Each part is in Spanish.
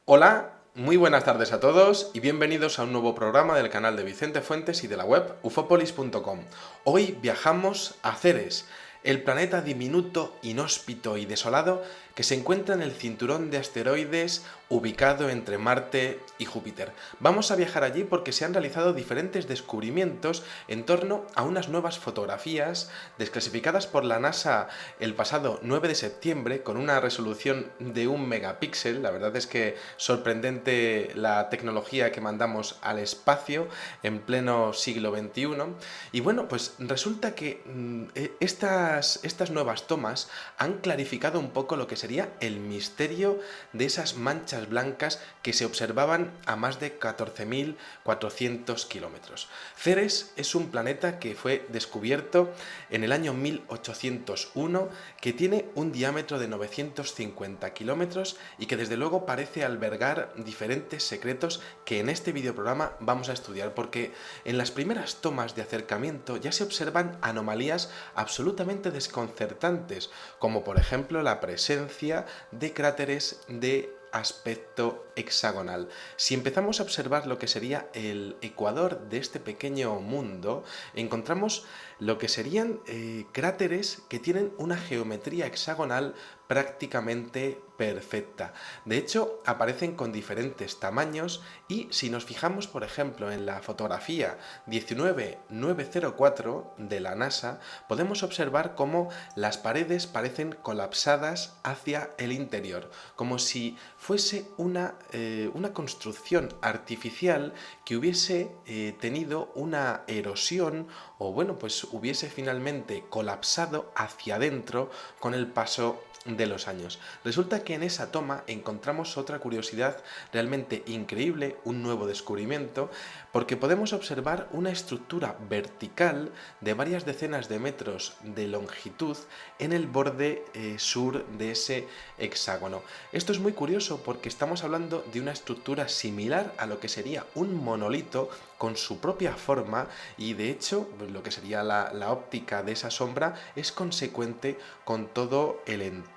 Hola, muy buenas tardes a todos y bienvenidos a un nuevo programa del canal de Vicente Fuentes y de la web ufopolis.com. Hoy viajamos a Ceres, el planeta diminuto, inhóspito y desolado que se encuentra en el cinturón de asteroides ubicado entre Marte y Júpiter. Vamos a viajar allí porque se han realizado diferentes descubrimientos en torno a unas nuevas fotografías desclasificadas por la NASA el pasado 9 de septiembre con una resolución de 1 megapíxel. La verdad es que sorprendente la tecnología que mandamos al espacio en pleno siglo XXI. Y bueno, pues resulta que estas nuevas tomas han clarificado un poco lo que sería el misterio de esas manchas blancas que se observaban a más de 14.400 kilómetros. Ceres es un planeta que fue descubierto en el año 1801, que tiene un diámetro de 950 kilómetros y que desde luego parece albergar diferentes secretos que en este videoprograma vamos a estudiar, porque en las primeras tomas de acercamiento ya se observan anomalías absolutamente desconcertantes, como por ejemplo la presencia de cráteres de aspecto hexagonal. Si empezamos a observar lo que sería el ecuador de este pequeño mundo, encontramos lo que serían cráteres que tienen una geometría hexagonal prácticamente perfecta. De hecho, aparecen con diferentes tamaños y si nos fijamos, por ejemplo, en la fotografía 19904 de la NASA, podemos observar cómo las paredes parecen colapsadas hacia el interior, como si fuese una construcción artificial que hubiese tenido una erosión o bueno, pues hubiese finalmente colapsado hacia adentro con el paso de los años. Resulta que en esa toma encontramos otra curiosidad realmente increíble, un nuevo descubrimiento, porque podemos observar una estructura vertical de varias decenas de metros de longitud en el borde sur de ese hexágono. Esto es muy curioso porque estamos hablando de una estructura similar a lo que sería un monolito con su propia forma y de hecho lo que sería la óptica de esa sombra es consecuente con todo el entorno.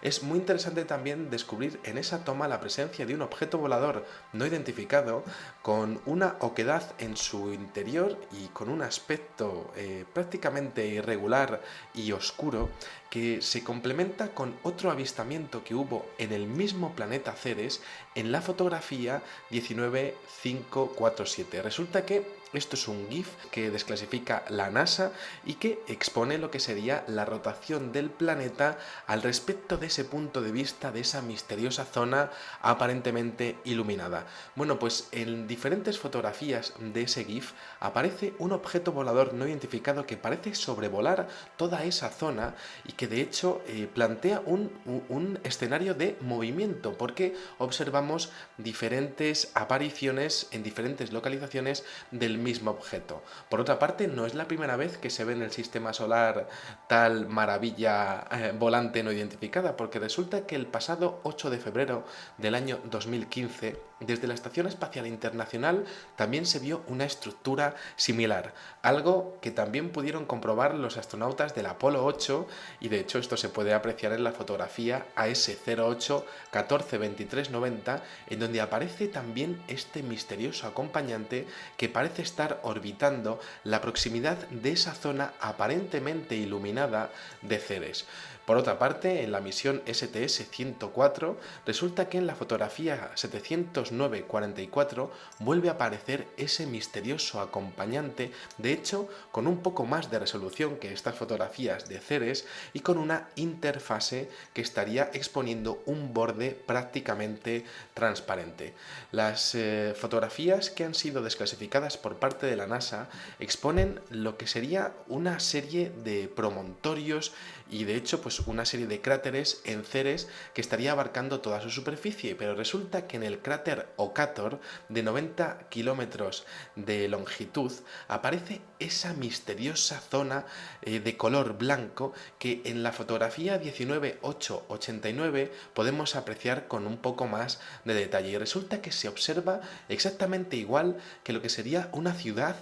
Es muy interesante también descubrir en esa toma la presencia de un objeto volador no identificado con una oquedad en su interior y con un aspecto prácticamente irregular y oscuro que se complementa con otro avistamiento que hubo en el mismo planeta Ceres en la fotografía 19547. Resulta que esto es un GIF que desclasifica la NASA y que expone lo que sería la rotación del planeta al respecto de ese punto de vista, de esa misteriosa zona aparentemente iluminada. Bueno, pues en diferentes fotografías de ese GIF aparece un objeto volador no identificado que parece sobrevolar toda esa zona y que de hecho plantea un escenario de movimiento, porque observamos diferentes apariciones en diferentes localizaciones del mismo objeto. Por otra parte, no es la primera vez que se ve en el sistema solar tal maravilla volante no identificada, porque resulta que el pasado 8 de febrero del año 2015, desde la Estación Espacial Internacional también se vio una estructura similar, algo que también pudieron comprobar los astronautas del Apolo 8 y de hecho esto se puede apreciar en la fotografía AS08 142390, en donde aparece también este misterioso acompañante que parece estar orbitando la proximidad de esa zona aparentemente iluminada de Ceres. Por otra parte, en la misión STS-104 resulta que en la fotografía 709-44 vuelve a aparecer ese misterioso acompañante, de hecho con un poco más de resolución que estas fotografías de Ceres y con una interfase que estaría exponiendo un borde prácticamente transparente. Las fotografías que han sido desclasificadas por parte de la NASA exponen lo que sería una serie de promontorios y de hecho pues una serie de cráteres en Ceres que estaría abarcando toda su superficie, pero resulta que en el cráter Ocator de 90 kilómetros de longitud aparece esa misteriosa zona de color blanco que en la fotografía 19889 podemos apreciar con un poco más de detalle y resulta que se observa exactamente igual que lo que sería una una ciudad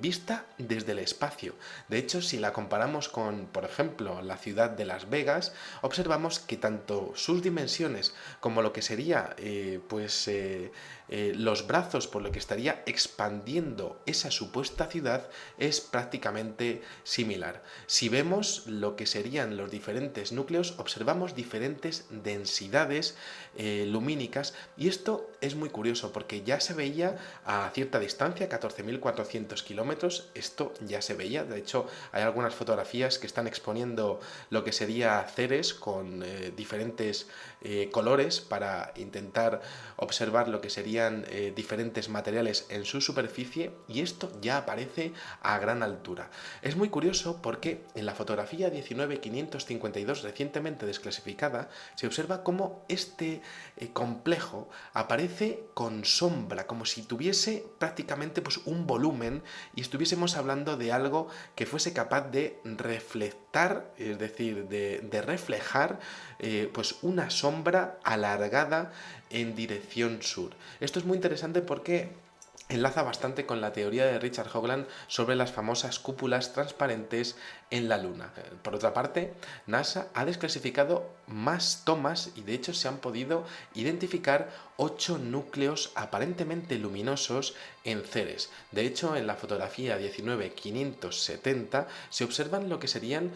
vista desde el espacio. De hecho, si la comparamos con, por ejemplo, la ciudad de Las Vegas, observamos que tanto sus dimensiones como lo que sería los brazos por lo que estaría expandiendo esa supuesta ciudad es prácticamente similar. Si vemos lo que serían los diferentes núcleos, observamos diferentes densidades lumínicas, y esto es muy curioso porque ya se veía a cierta distancia, 14.400 kilómetros, esto ya se veía. De hecho, hay algunas fotografías que están exponiendo lo que sería Ceres con diferentes colores para intentar observar lo que serían diferentes materiales en su superficie, y esto ya aparece a gran altura. Es muy curioso porque en la fotografía 19552 recientemente desclasificada se observa cómo este complejo aparece con sombra, como si tuviese prácticamente pues un volumen y estuviésemos hablando de algo que fuese capaz de reflectar, es decir, de reflejar pues una sombra alargada en dirección sur. Esto es muy interesante porque enlaza bastante con la teoría de Richard Hoagland sobre las famosas cúpulas transparentes en la Luna. Por otra parte, NASA ha desclasificado más tomas y de hecho se han podido identificar 8 núcleos aparentemente luminosos en Ceres. De hecho, en la fotografía 19570 se observan lo que serían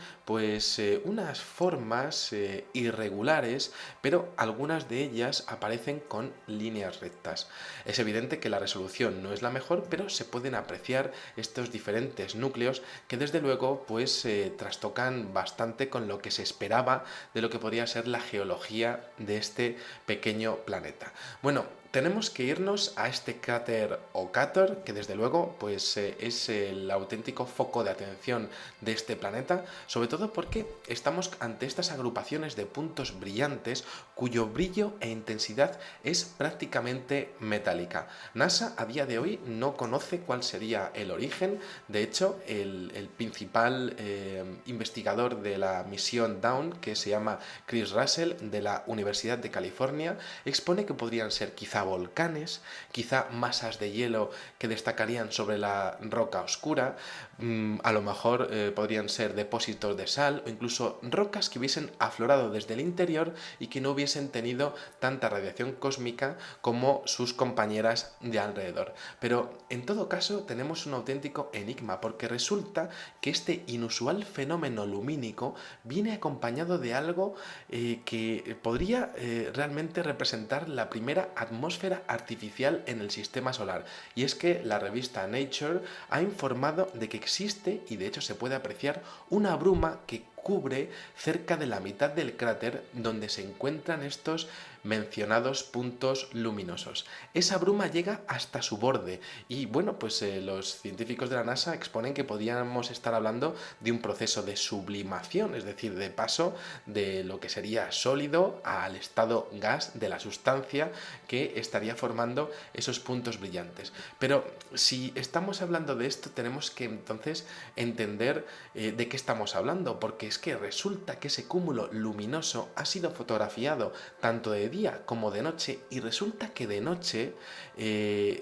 unas formas irregulares, pero algunas de ellas aparecen con líneas rectas. Es evidente que la resolución no es la mejor, pero se pueden apreciar estos diferentes núcleos que desde luego trastocan bastante con lo que se esperaba de lo que podría ser la geología de este pequeño planeta. Bueno, tenemos que irnos a este cráter Occator, que desde luego es el auténtico foco de atención de este planeta, sobre todo porque estamos ante estas agrupaciones de puntos brillantes cuyo brillo e intensidad es prácticamente metálica. NASA a día de hoy no conoce cuál sería el origen. De hecho, el principal investigador de la misión Dawn, que se llama Chris Russell, de la Universidad de California, expone que podrían ser quizá volcanes, quizá masas de hielo que destacarían sobre la roca oscura, a lo mejor podrían ser depósitos de sal o incluso rocas que hubiesen aflorado desde el interior y que no hubiesen tenido tanta radiación cósmica como sus compañeras de alrededor. Pero en todo caso tenemos un auténtico enigma, porque resulta que este inusual fenómeno lumínico viene acompañado de algo que podría realmente representar la primera atmósfera artificial en el sistema solar. Y es que la revista Nature ha informado de que existe, y de hecho se puede apreciar, una bruma que cubre cerca de la mitad del cráter donde se encuentran estos mencionados puntos luminosos. Esa bruma llega hasta su borde y los científicos de la NASA exponen que podríamos estar hablando de un proceso de sublimación, es decir, de paso de lo que sería sólido al estado gas de la sustancia que estaría formando esos puntos brillantes. Pero si estamos hablando de esto, tenemos que entonces entender de qué estamos hablando, porque es que resulta que ese cúmulo luminoso ha sido fotografiado tanto de día como de noche, y resulta que de noche,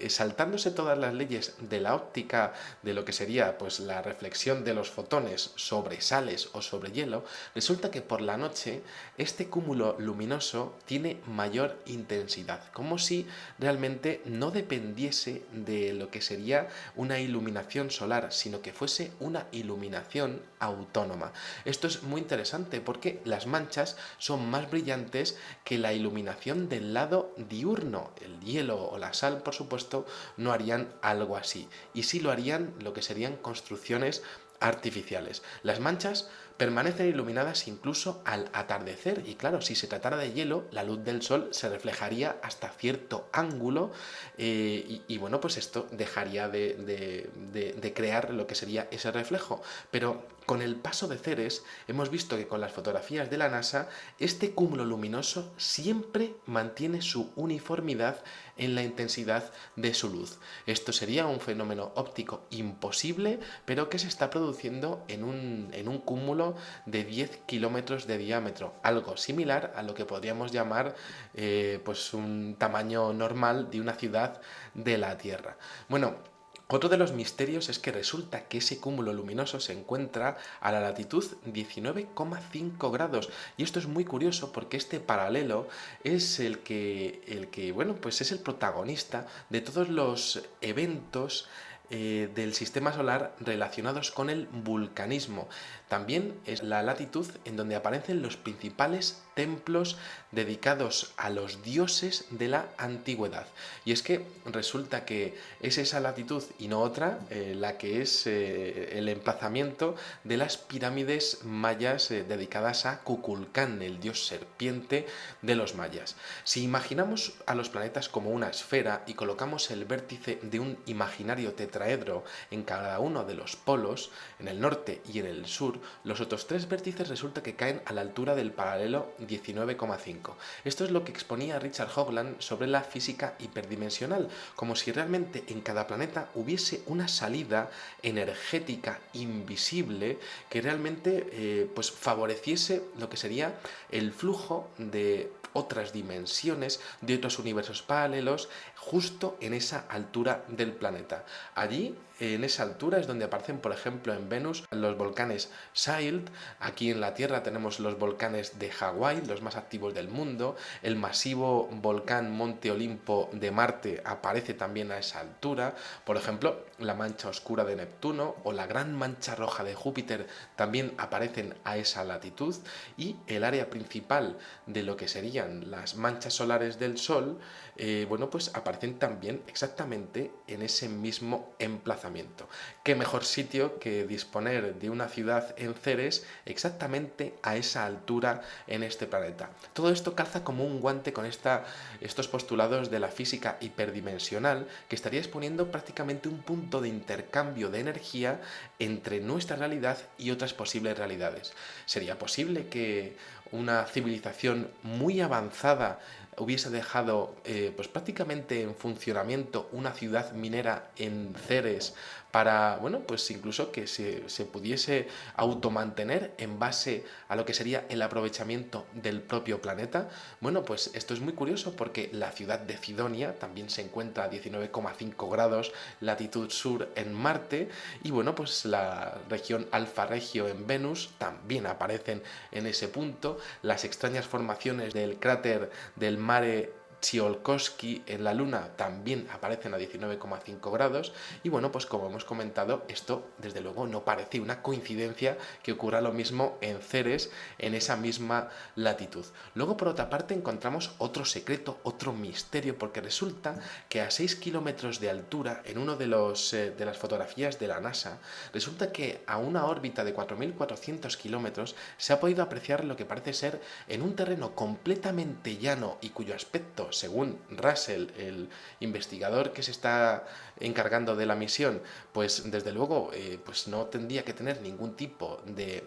saltándose todas las leyes de la óptica de lo que sería la reflexión de los fotones sobre sales o sobre hielo, resulta que por la noche este cúmulo luminoso tiene mayor intensidad, como si realmente no dependiese de lo que sería una iluminación solar, sino que fuese una iluminación autónoma. Esto es muy interesante porque las manchas son más brillantes que la iluminación del lado diurno. El hielo o la sal, por supuesto, no harían algo así, y sí lo harían lo que serían construcciones artificiales. Las manchas permanecen iluminadas incluso al atardecer, y claro, si se tratara de hielo, la luz del sol se reflejaría hasta cierto ángulo, esto dejaría de crear lo que sería ese reflejo. Pero con el paso de Ceres hemos visto que con las fotografías de la NASA este cúmulo luminoso siempre mantiene su uniformidad en la intensidad de su luz. Esto sería un fenómeno óptico imposible, pero que se está produciendo en un cúmulo de 10 kilómetros de diámetro, algo similar a lo que podríamos llamar un tamaño normal de una ciudad de la Tierra. Bueno, Otro de los misterios es que resulta que ese cúmulo luminoso se encuentra a la latitud 19,5 grados. Y esto es muy curioso porque este paralelo es el que, bueno, pues es el protagonista de todos los eventos del sistema solar relacionados con el vulcanismo. También es la latitud en donde aparecen los principales templos dedicados a los dioses de la antigüedad. Y es que resulta que es esa latitud y no otra la que es el emplazamiento de las pirámides mayas dedicadas a Kukulcán, el dios serpiente de los mayas. Si imaginamos a los planetas como una esfera y colocamos el vértice de un imaginario tetraedro en cada uno de los polos, en el norte y en el sur, los otros tres vértices resulta que caen a la altura del paralelo 19,5. Esto es lo que exponía Richard Hoagland sobre la física hiperdimensional, como si realmente en cada planeta hubiese una salida energética invisible que realmente pues favoreciese lo que sería el flujo de otras dimensiones, de otros universos paralelos, justo en esa altura del planeta. Allí, en esa altura, es donde aparecen, por ejemplo, en Venus, los volcanes Silt. Aquí en la Tierra tenemos los volcanes de Hawái, los más activos del mundo. El masivo volcán Monte Olimpo de Marte aparece también a esa altura. Por ejemplo, la mancha oscura de Neptuno o la gran mancha roja de Júpiter también aparecen a esa latitud. Y el área principal de lo que serían las manchas solares del Sol, bueno, pues aparecen también exactamente en ese mismo emplazamiento. ¿Qué mejor sitio que disponer de una ciudad en Ceres exactamente a esa altura en este planeta? Todo esto calza como un guante con estos postulados de la física hiperdimensional, que estaría exponiendo prácticamente un punto de intercambio de energía entre nuestra realidad y otras posibles realidades. ¿Sería posible que una civilización muy avanzada hubiese dejado pues prácticamente en funcionamiento una ciudad minera en Ceres para, bueno, pues incluso que se pudiese automantener en base a lo que sería el aprovechamiento del propio planeta? Bueno, pues esto es muy curioso porque la ciudad de Cidonia también se encuentra a 19,5 grados latitud sur en Marte, y bueno, pues la región Alfa Regio en Venus también aparecen en ese punto. Las extrañas formaciones del cráter del Mare Tsiolkovsky en la Luna también aparecen a 19,5 grados, y bueno, pues como hemos comentado, esto desde luego no parece una coincidencia que ocurra lo mismo en Ceres en esa misma latitud. Luego, por otra parte, encontramos otro secreto, otro misterio, porque resulta que a 6 kilómetros de altura, en uno de las fotografías de la NASA, resulta que a una órbita de 4.400 kilómetros se ha podido apreciar lo que parece ser en un terreno completamente llano y cuyo aspecto, según Russell, el investigador que se está encargando de la misión, pues desde luego pues no tendría que tener ningún tipo de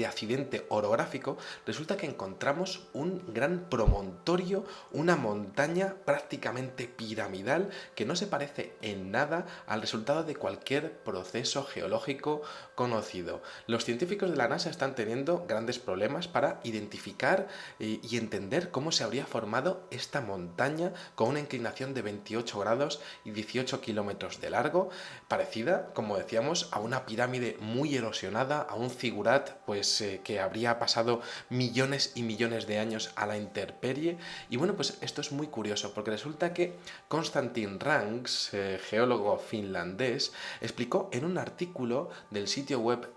accidente orográfico. Resulta que encontramos un gran promontorio, una montaña prácticamente piramidal que no se parece en nada al resultado de cualquier proceso geológico conocido. Los científicos de la NASA están teniendo grandes problemas para identificar y entender cómo se habría formado esta montaña con una inclinación de 28 grados y 18 kilómetros de largo, parecida, como decíamos, a una pirámide muy erosionada, a un zigurat pues que habría pasado millones y millones de años a la intemperie. Y bueno, pues esto es muy curioso porque resulta que Konstantin Ranks, geólogo finlandés, explicó en un artículo del sitio web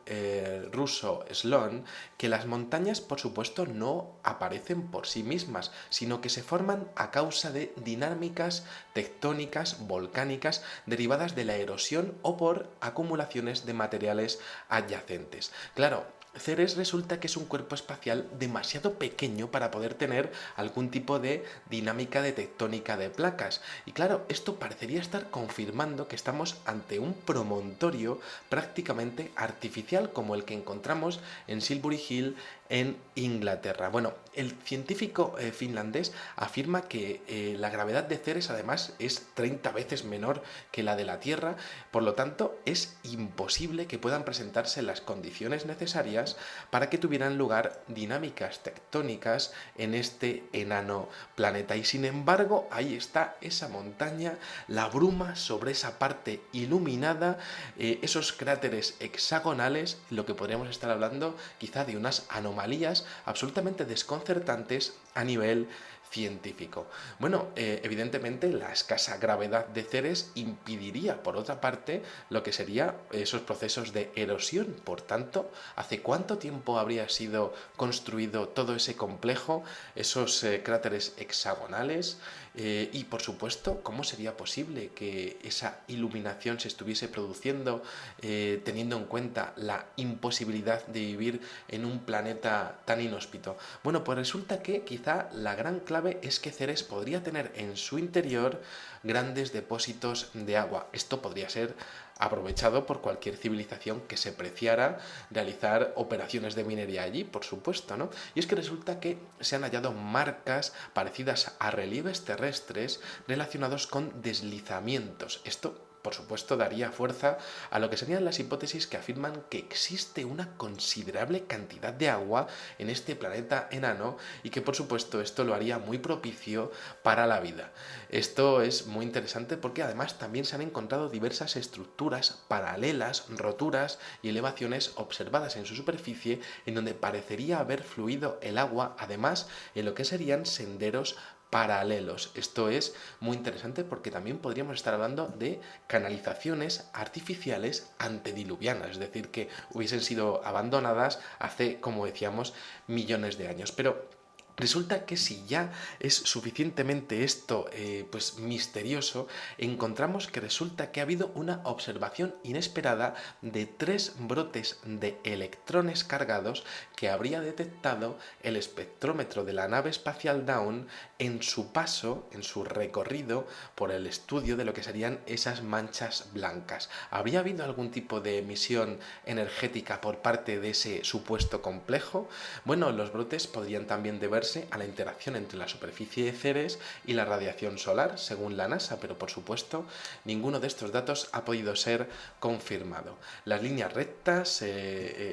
ruso Slon que las montañas, por supuesto, no aparecen por sí mismas, sino que se forman a causa de dinámicas tectónicas volcánicas derivadas de la erosión o por acumulaciones de materiales adyacentes. Claro, Ceres resulta que es un cuerpo espacial demasiado pequeño para poder tener algún tipo de dinámica de tectónica de placas. Y claro, esto parecería estar confirmando que estamos ante un promontorio prácticamente artificial como el que encontramos en Silbury Hill en Inglaterra. Bueno, el científico finlandés afirma que la gravedad de Ceres además es 30 veces menor que la de la Tierra, por lo tanto es imposible que puedan presentarse las condiciones necesarias anomalías para que tuvieran lugar dinámicas tectónicas en este enano planeta. Y sin embargo, ahí está esa montaña, la bruma sobre esa parte iluminada, esos cráteres hexagonales, lo que podríamos estar hablando quizá de unas anomalías absolutamente desconcertantes a nivel científico. Bueno, evidentemente la escasa gravedad de Ceres impediría, por otra parte, lo que sería esos procesos de erosión. Por tanto, ¿hace cuánto tiempo habría sido construido todo ese complejo, esos cráteres hexagonales? Y, por supuesto, ¿cómo sería posible que esa iluminación se estuviese produciendo teniendo en cuenta la imposibilidad de vivir en un planeta tan inhóspito? Bueno, pues resulta que quizá la gran clave es que Ceres podría tener en su interior grandes depósitos de agua. Esto podría ser aprovechado por cualquier civilización que se preciara realizar operaciones de minería allí, por supuesto, ¿no? Y es que resulta que se han hallado marcas parecidas a relieves terrestres relacionados con deslizamientos. Esto, por supuesto, daría fuerza a lo que serían las hipótesis que afirman que existe una considerable cantidad de agua en este planeta enano y que, por supuesto, esto lo haría muy propicio para la vida. Esto es muy interesante porque además también se han encontrado diversas estructuras paralelas, roturas y elevaciones observadas en su superficie en donde parecería haber fluido el agua, además en lo que serían senderos paralelos. Esto es muy interesante porque también podríamos estar hablando de canalizaciones artificiales antediluvianas, es decir, que hubiesen sido abandonadas hace, como decíamos, millones de años. Pero resulta que si ya es suficientemente esto pues misterioso, encontramos que resulta que ha habido una observación inesperada de 3 brotes de electrones cargados que habría detectado el espectrómetro de la nave espacial Dawn en su paso, en su recorrido por el estudio de lo que serían esas manchas blancas. ¿Habría habido algún tipo de emisión energética por parte de ese supuesto complejo? Bueno, los brotes podrían también deberse a la interacción entre la superficie de Ceres y la radiación solar, según la NASA, pero por supuesto ninguno de estos datos ha podido ser confirmado. Las líneas rectas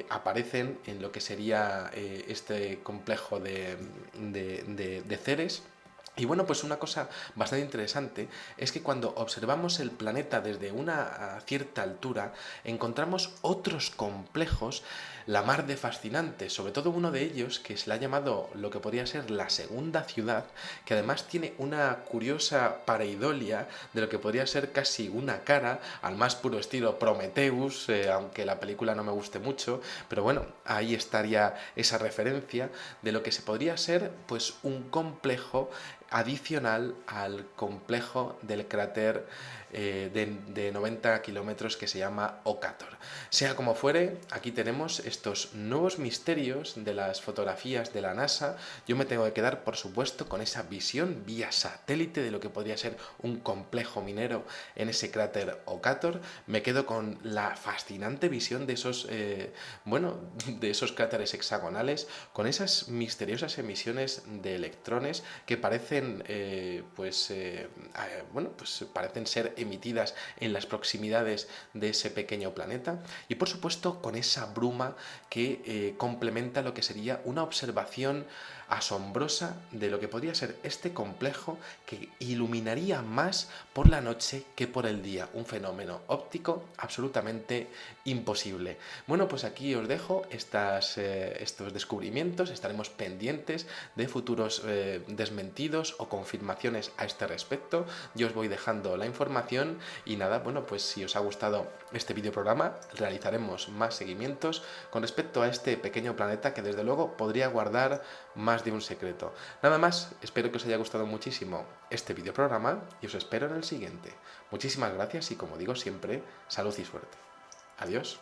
aparecen en lo que sería este complejo de Ceres. Y bueno, pues una cosa bastante interesante es que cuando observamos el planeta desde una cierta altura, encontramos otros complejos la mar de fascinantes, sobre todo uno de ellos que se le ha llamado lo que podría ser la segunda ciudad, que además tiene una curiosa pareidolia de lo que podría ser casi una cara, al más puro estilo Prometheus, aunque la película no me guste mucho, pero bueno, ahí estaría esa referencia de lo que se podría ser pues un complejo adicional al complejo del cráter de 90 kilómetros que se llama Ocator. Sea como fuere, aquí tenemos estos nuevos misterios de las fotografías de la NASA. Yo me tengo que quedar, por supuesto, con esa visión vía satélite de lo que podría ser un complejo minero en ese cráter Ocator. Me quedo con la fascinante visión de esos, de esos cráteres hexagonales, con esas misteriosas emisiones de electrones que parecen, parecen ser emitidas en las proximidades de ese pequeño planeta, y por supuesto con esa bruma que complementa lo que sería una observación asombrosa de lo que podría ser este complejo que iluminaría más por la noche que por el día, un fenómeno óptico absolutamente imposible. Bueno, pues aquí os dejo estos descubrimientos, estaremos pendientes de futuros desmentidos o confirmaciones a este respecto. Yo os voy dejando la información y nada, bueno, pues si os ha gustado este videoprograma, realizaremos más seguimientos con respecto a este pequeño planeta que desde luego podría guardar más de un secreto. Nada más, espero que os haya gustado muchísimo este videoprograma y os espero en el siguiente. Muchísimas gracias y como digo siempre, salud y suerte. Adiós.